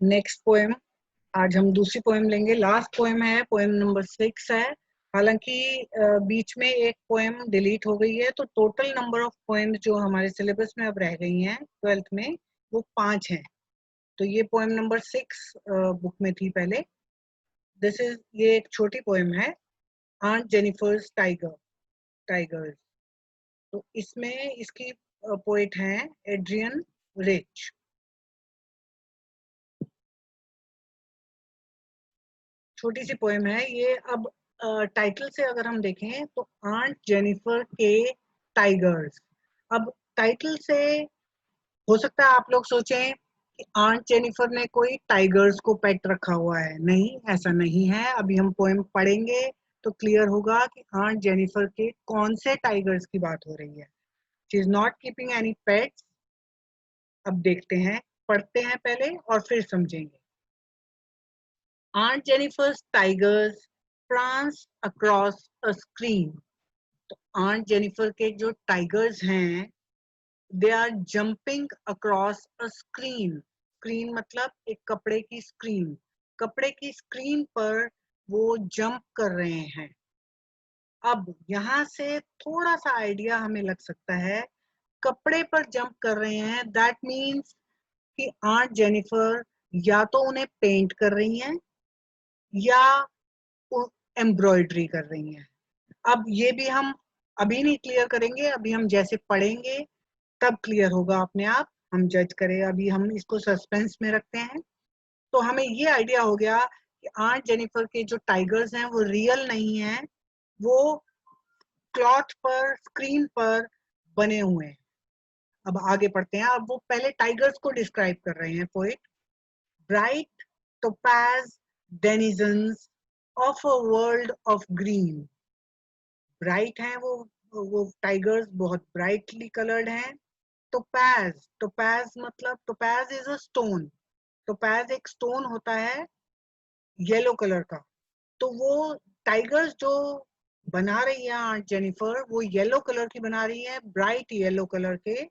Next poem, आज हम दूसरी पोएम लेंगे। लास्ट पोएम है, पोएम नंबर 6 है। हालांकि बीच में एक पोएम डिलीट हो गई है, तो टोटल नंबर ऑफ पोएम जो हमारे सिलेबस में अब रह गई हैं 12th में, वो 5 हैं। तो ये पोएम नंबर 6 बुक में थी पहले। ये एक छोटी पोएम है, आंट जेनिफर्स टाइगर्स। तो इसमें इसकी पोएट हैं एड्रियन रिच। छोटी सी पोएम है ये। अब टाइटल से अगर हम देखें तो आंट जेनिफर के टाइगर्स। अब टाइटल से हो सकता है आप लोग सोचें कि आंट जेनिफर ने कोई टाइगर्स को पेट रखा हुआ है। नहीं, ऐसा नहीं है। अभी हम पोएम पढ़ेंगे तो क्लियर होगा कि आंट जेनिफर के कौन से टाइगर्स की बात हो रही है। She is not keeping any pets. अब देखते हैं, पढ़ते हैं पहले और फिर समझेंगे। Aunt Jennifer's tigers prance across a screen. तो Aunt Jennifer के जो टाइगर्स हैं, they are jumping across a screen. Screen मतलब एक कपड़े की स्क्रीन। कपड़े की स्क्रीन पर वो जंप कर रहे हैं। अब यहाँ से थोड़ा सा आइडिया हमें लग सकता है। कपड़े पर जंप कर रहे हैं, दैट मीन्स कि आंट जेनिफर या तो उन्हें पेंट कर रही हैं या एम्ब्रॉयडरी कर रही हैं। अब ये भी हम अभी नहीं क्लियर करेंगे, अभी हम जैसे पढ़ेंगे तब क्लियर होगा अपने आप। हम जज करें, अभी हम इसको सस्पेंस में रखते हैं। तो हमें ये आइडिया हो गया कि आंट जेनिफर के जो टाइगर्स हैं वो रियल नहीं हैं, वो क्लॉथ पर, स्क्रीन पर बने हुए हैं। अब आगे पढ़ते हैं। अब वो पहले टाइगर्स को डिस्क्राइब कर रहे हैं poet. Bright topaz denizens of a world of green. Bright हैं वो टाइगर्स, बहुत ब्राइटली कलर्ड हैं। टोपैज, टोपैज मतलब topaz is a stone. Topaz एक स्टोन होता है येलो कलर का। तो वो टाइगर्स जो बना रही है आंट जेनिफर, वो येलो कलर की बना रही है, ब्राइट येलो कलर के।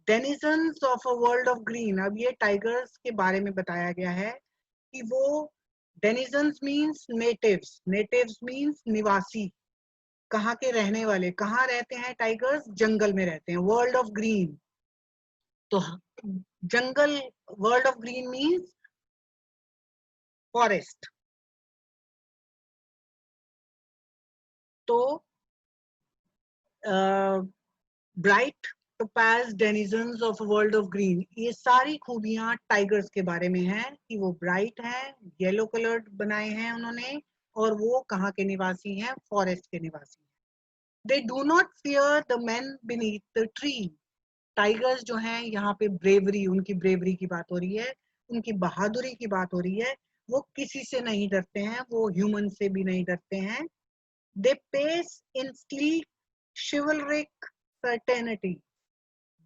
Denizens of a world of green. अब ये टाइगर्स के बारे में बताया गया है कि वो denizens means natives, natives means निवासी, कहाँ के रहने वाले। कहाँ रहते हैं टाइगर्स? जंगल में रहते हैं। वर्ल्ड ऑफ ग्रीन, तो जंगल, world of green means forest. तो bright topaz denizens of world of green, ये सारी खूबियां टाइगर्स के बारे में हैं कि वो ब्राइट हैं, येलो कलर्ड बनाए हैं उन्होंने, और वो कहाँ के निवासी हैं? फॉरेस्ट के निवासी हैं। They do not fear the man beneath the tree. Tigers जो हैं, यहाँ पे ब्रेवरी, उनकी ब्रेवरी की बात हो रही है, उनकी बहादुरी की बात हो रही है। वो किसी से नहीं डरते हैं, वो ह्यूमन से भी नहीं डरते हैं। They pace in sleek chivalric certainty.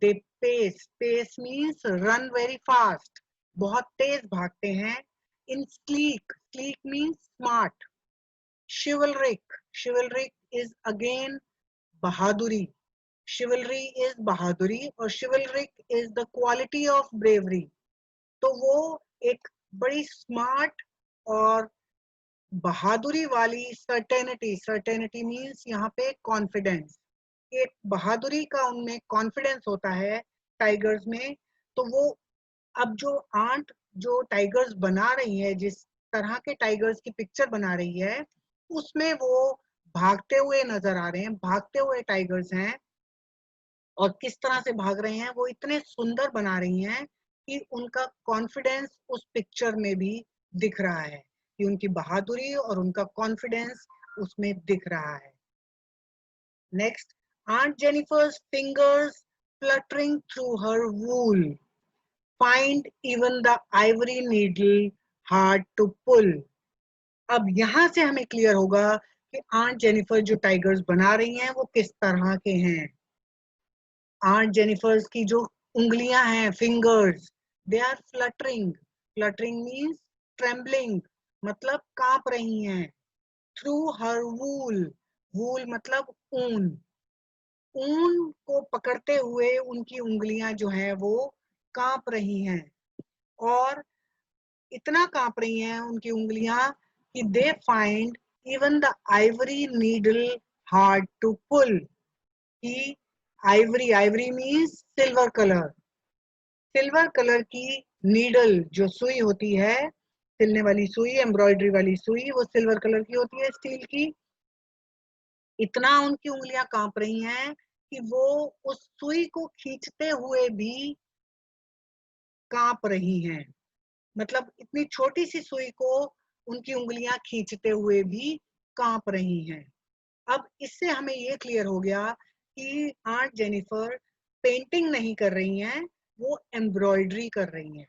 They pace, pace means run very fast, बहुत तेज भागते हैं। In sleek, sleek means smart. chivalric, chivalric is again बहादुरी। chivalry is बहादुरी और chivalric is the quality of bravery. तो वो एक बड़ी स्मार्ट और बहादुरी वाली सर्टेनिटी, सर्टेनिटी मीन्स यहाँ पे कॉन्फिडेंस, एक बहादुरी का उनमें कॉन्फिडेंस होता है टाइगर्स में। तो वो अब जो आंट जो टाइगर्स बना रही है, जिस तरह के टाइगर्स की पिक्चर बना रही है, उसमें वो भागते हुए नजर आ रहे हैं, भागते हुए टाइगर्स हैं। और किस तरह से भाग रहे हैं, वो इतने सुंदर बना रही हैं कि उनका कॉन्फिडेंस उस पिक्चर में भी दिख रहा है, कि उनकी बहादुरी और उनका कॉन्फिडेंस उसमें दिख रहा है। Next, Aunt Jennifer's fingers fluttering through her wool find even the ivory needle hard to pull. अब यहाँ से हमें क्लियर होगा कि आंट जेनिफर जो टाइगर्स बना रही हैं वो किस तरह के हैं। आंट जेनिफर्स की जो उंगलियां हैं, fingers, they are fluttering. Fluttering means trembling, मतलब कांप रही हैं। थ्रू हर वूल, वूल मतलब ऊन, ऊन को पकड़ते हुए उनकी उंगलियां जो हैं वो कांप रही हैं। और इतना कांप रही हैं उनकी उंगलियां कि they find even the ivory needle hard to pull. कि ivory, ivory means silver colour, silver colour की नीडल जो सुई होती है, सिलने वाली सुई, एम्ब्रॉयडरी वाली सुई, वो सिल्वर कलर की होती है, स्टील की। इतना उनकी उंगलियां कांप रही हैं कि वो उस सुई को खींचते हुए भी कांप रही हैं। मतलब इतनी छोटी सी सुई को उनकी उंगलियां खींचते हुए भी कांप रही हैं। अब इससे हमें ये क्लियर हो गया कि आंट जेनिफर पेंटिंग नहीं कर रही हैं, वो एम्ब्रॉयडरी कर रही हैं।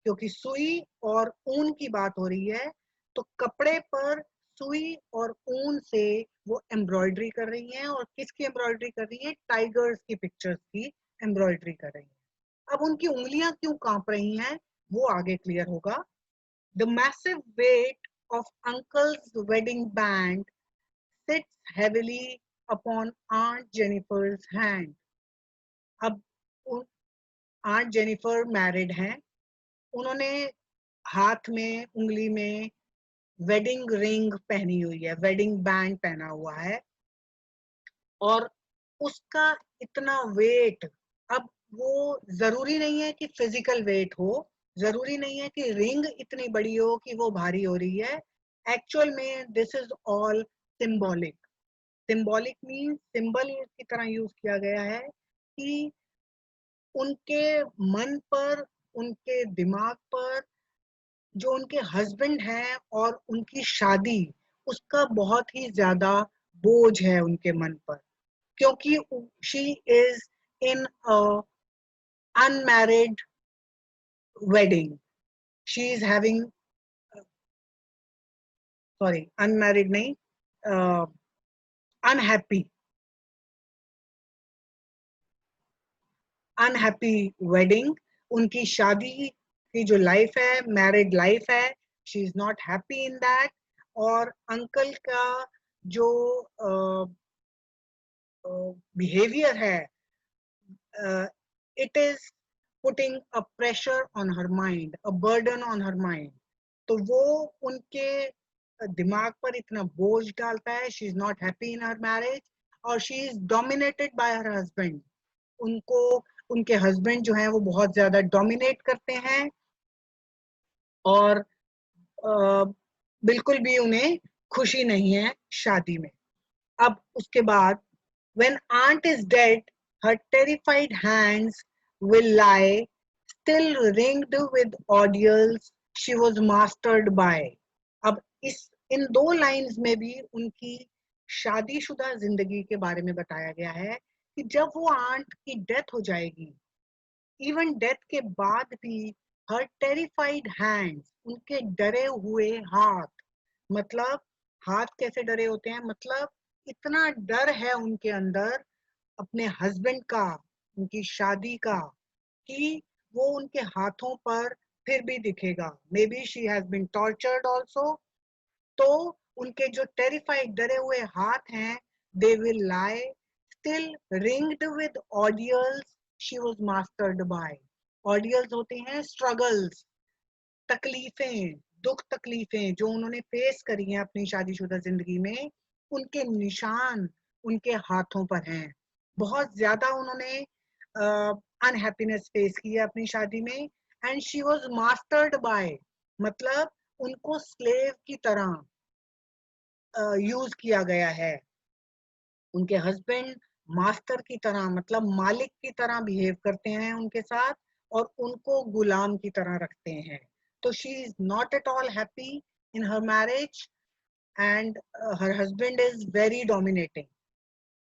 क्योंकि सुई और ऊन की बात हो रही है, तो कपड़े पर सुई और ऊन से वो एम्ब्रॉयडरी कर रही हैं। और किसकी एम्ब्रॉयडरी कर रही है? टाइगर्स की पिक्चर्स की एम्ब्रॉयडरी कर रही हैं। अब उनकी उंगलियां क्यों कांप रही हैं वो आगे क्लियर होगा। The massive weight of uncles wedding band sits heavily upon Aunt Jennifer's hand. अब आंट जेनिफर मैरिड हैं, उन्होंने हाथ में, उंगली में वेडिंग रिंग पहनी हुई है, वेडिंग बैंड पहना हुआ है, और उसका इतना वेट। अब वो जरूरी नहीं है कि फिजिकल वेट हो, जरूरी नहीं है कि रिंग इतनी बड़ी हो कि वो भारी हो रही है। एक्चुअल में this is all symbolic. Symbolic mean symbol की तरह यूज किया गया है कि उनके मन पर, उनके दिमाग पर जो उनके हस्बैंड हैं और उनकी शादी, उसका बहुत ही ज्यादा बोझ है उनके मन पर। क्योंकि she is in a unmarried wedding, she is having, sorry unmarried नहीं, अनहैप्पी, अनहैप्पी वेडिंग। उनकी शादी की जो लाइफ है, मैरिड लाइफ है, she is not happy in that. और अंकल का जो बिहेवियर है, it is putting a pressure on her mind, a burden on her mind. तो वो उनके दिमाग पर इतना बोझ डालता है। She is not happy in her marriage, और she is dominated by her husband. उनको उनके हस्बैंड जो हैं वो बहुत ज्यादा डोमिनेट करते हैं, और बिल्कुल भी उन्हें खुशी नहीं है शादी में। अब उसके बाद, when aunt is dead, her terrified hands will lie still ringed with ordeals she was mastered by। अब इस इन दो लाइंस में भी उनकी शादीशुदा जिंदगी के बारे में बताया गया है कि जब वो आंट की डेथ हो जाएगी, इवन डेथ के बाद भी हर टेरिफाइड हैंड्स, उनके डरे हुए हाथ। मतलब हाथ कैसे डरे होते हैं? मतलब इतना डर है उनके अंदर अपने हस्बैंड का, उनकी शादी का, कि वो उनके हाथों पर फिर भी दिखेगा। Maybe she has been tortured also. तो उनके जो टेरिफाइड डरे हुए हाथ हैं, they will lie still ringed with ordeals she was mastered by. Ordeals होते हैं स्ट्रगल्स, तकलीफें, दुख तकलीफें जो उन्होंने फेस करी हैं अपनी शादीशुदा जिंदगी में, उनके निशान उनके हाथों पर हैं। बहुत ज्यादा उन्होंने अनहैप्पीनेस फेस की है अपनी शादी में। And she was mastered bye, मतलब उनको स्लेव की तरह यूज किया गया है। उनके हस्बैंड मास्टर की तरह, मतलब मालिक की तरह बिहेव करते हैं उनके साथ, और उनको गुलाम की तरह रखते हैं। तो she is not at all happy in her marriage, and her husband is very dominating.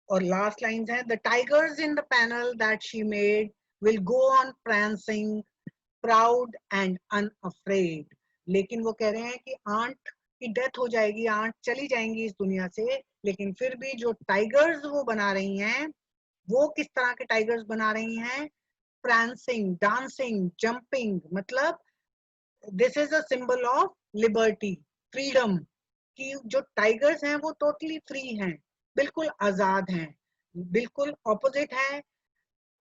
और लास्ट लाइंस हैं, the tigers in the panel that she made will go on prancing proud and unafraid. लेकिन वो कह रहे हैं कि aunt की death हो जाएगी, आंट चली जाएंगी इस दुनिया से, लेकिन फिर भी जो टाइगर्स वो बना रही हैं, वो किस तरह के टाइगर्स बना रही हैं? prancing, dancing, jumping. मतलब this is a symbol of liberty, freedom. कि जो टाइगर्स हैं वो टोटली फ्री हैं, बिल्कुल आजाद हैं। बिल्कुल ऑपोजिट है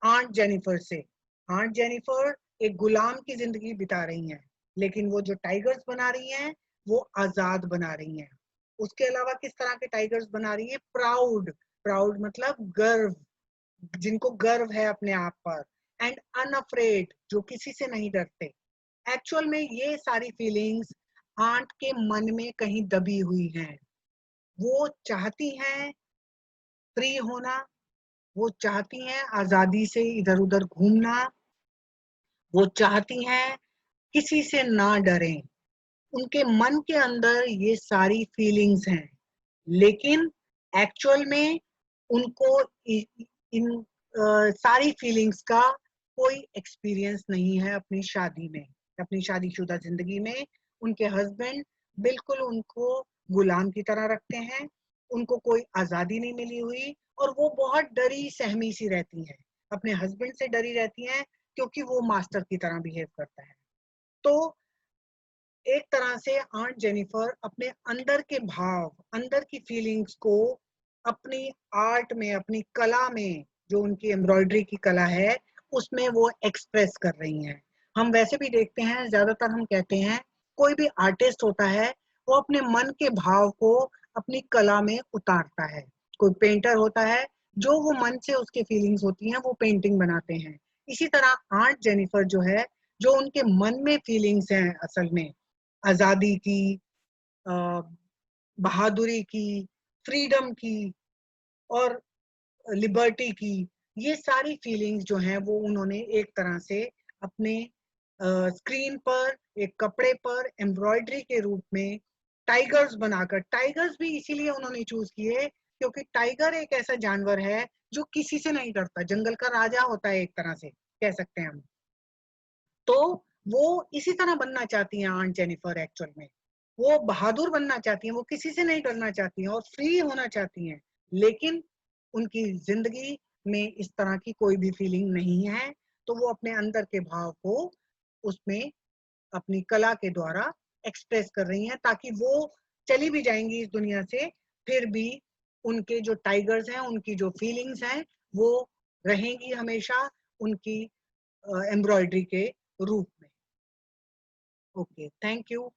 आंट जेनिफर से। आंट जेनिफर एक गुलाम की जिंदगी बिता रही हैं, लेकिन वो जो टाइगर्स बना रही हैं वो आजाद बना रही हैं। उसके अलावा किस तरह के टाइगर्स बना रही हैं? प्राउड, प्राउड मतलब गर्व, जिनको गर्व है अपने आप पर, एंड अनअफ्रेड, जो किसी से नहीं डरते। एक्चुअल में ये सारी फीलिंग्स आंट के मन में कहीं दबी हुई हैं। वो चाहती हैं फ्री होना, वो चाहती हैं आजादी से इधर उधर घूमना, वो चाहती हैं किसी से ना डरें। उनके मन के अंदर ये सारी फीलिंग्स हैं, लेकिन एक्चुअल में उनको इन सारी फीलिंग्स का कोई एक्सपीरियंस नहीं है अपनी शादी में, अपनी शादीशुदा जिंदगी में। उनके हस्बैंड बिल्कुल उनको गुलाम की तरह रखते हैं, उनको कोई आजादी नहीं मिली हुई, और वो बहुत डरी सहमी सी रहती हैं, अपने हस्बैंड से डरी रहती हैं क्योंकि वो मास्टर की तरह बिहेव करता है। तो एक तरह से आंट जेनिफर अपने अंदर के भाव, अंदर की फीलिंग्स को अपनी आर्ट में, अपनी कला में, जो उनकी एम्ब्रॉयडरी की कला है, उसमें वो एक्सप्रेस कर रही हैं। हम वैसे भी देखते हैं, ज्यादातर हम कहते हैं कोई भी आर्टिस्ट होता है वो अपने मन के भाव को अपनी कला में उतारता है। कोई पेंटर होता है, जो वो मन से उसकी फीलिंग्स होती हैं वो पेंटिंग बनाते हैं। इसी तरह आंट जेनिफर जो है, जो उनके मन में फीलिंग्स हैं असल में, आजादी की, अ, बहादुरी की, फ्रीडम की और लिबर्टी की, ये सारी फीलिंग्स जो हैं वो उन्होंने एक तरह से अपने स्क्रीन पर, एक कपड़े पर एम्ब्रॉयडरी के रूप में टाइगर्स बनाकर, टाइगर्स भी इसीलिए उन्होंने चूज किए क्योंकि टाइगर एक ऐसा जानवर है जो किसी से नहीं डरता, जंगल का राजा होता है एक तरह से कह सकते हैं हम। तो वो इसी तरह बनना चाहती हैं आंट जेनिफर। एक्चुअल में वो बहादुर बनना चाहती हैं, वो किसी से नहीं डरना चाहती हैं और फ्री होना चाहती हैं, लेकिन उनकी जिंदगी में इस तरह की कोई भी फीलिंग नहीं है। तो वो अपने अंदर के भाव को उसमें अपनी कला के द्वारा एक्सप्रेस कर रही हैं, ताकि वो चली भी जाएंगी इस दुनिया से, फिर भी उनके जो टाइगर्स हैं, उनकी जो फीलिंग्स हैं, वो रहेंगी हमेशा उनकी एम्ब्रॉयडरी के रूप में। Okay, thank you.